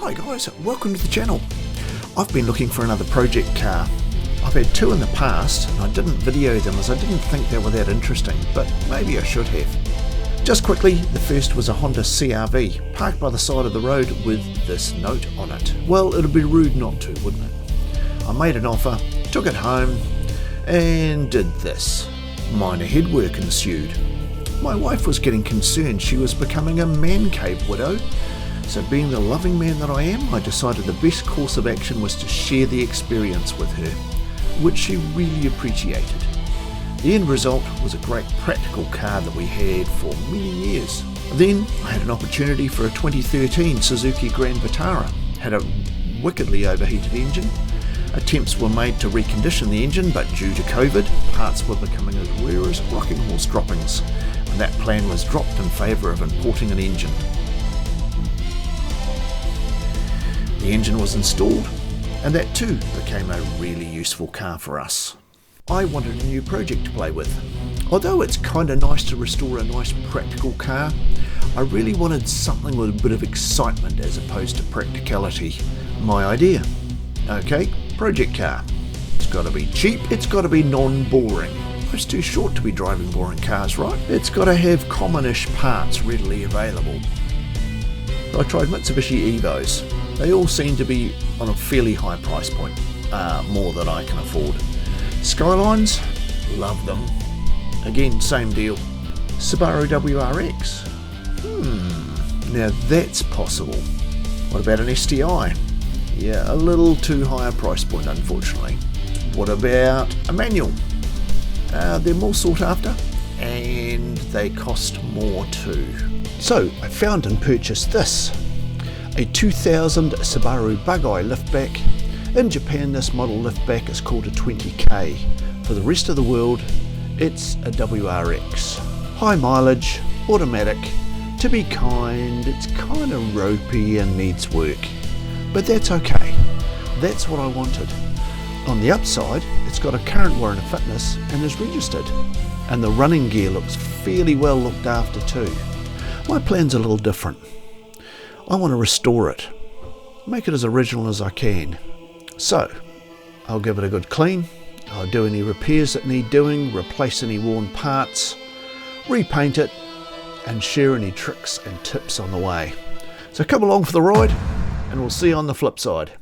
Hi guys, welcome to the channel. I've been looking for another project car. I've had two in the past and I didn't video them as I didn't think they were that interesting, but maybe I should have. Just quickly, the first was a Honda CR-V, parked by the side of the road with this note on it. Well, it'd be rude not to, wouldn't it? I made an offer, took it home, and did this. Minor headwork ensued. My wife was getting concerned she was becoming a man cave widow, so being the loving man that I am, I decided the best course of action was to share the experience with her, which she really appreciated. The end result was a great practical car that we had for many years. Then I had an opportunity for a 2013 Suzuki Grand Vitara. Had a wickedly overheated engine. Attempts were made to recondition the engine, but due to COVID, parts were becoming as rare as rocking horse droppings, and that plan was dropped in favour of importing an engine. The engine was installed, and that too became a really useful car for us. I wanted a new project to play with. Although it's kinda nice to restore a nice practical car, I really wanted something with a bit of excitement as opposed to practicality. My idea. Okay, project car. It's gotta be cheap, it's gotta be non-boring. It's too short to be driving boring cars, right? It's gotta have commonish parts readily available. I tried Mitsubishi Evos. They all seem to be on a fairly high price point, more than I can afford. Skylines, love them. Again, same deal. Subaru WRX, now that's possible. What about an STI? Yeah, a little too high a price point, unfortunately. What about a manual? They're more sought after, and they cost more too. So I found and purchased this. A 2000 Subaru Bug-Eye liftback. In Japan, this model liftback is called a 20K. For the rest of the world, it's a WRX. High mileage, automatic. To be kind, it's kind of ropey and needs work. But that's okay. That's what I wanted. On the upside, it's got a current warrant of fitness and is registered. And the running gear looks fairly well looked after too. My plan's a little different. I want to restore it, make it as original as I can. So, I'll give it a good clean, I'll do any repairs that need doing, replace any worn parts, repaint it, and share any tricks and tips on the way. So come along for the ride, and we'll see you on the flip side.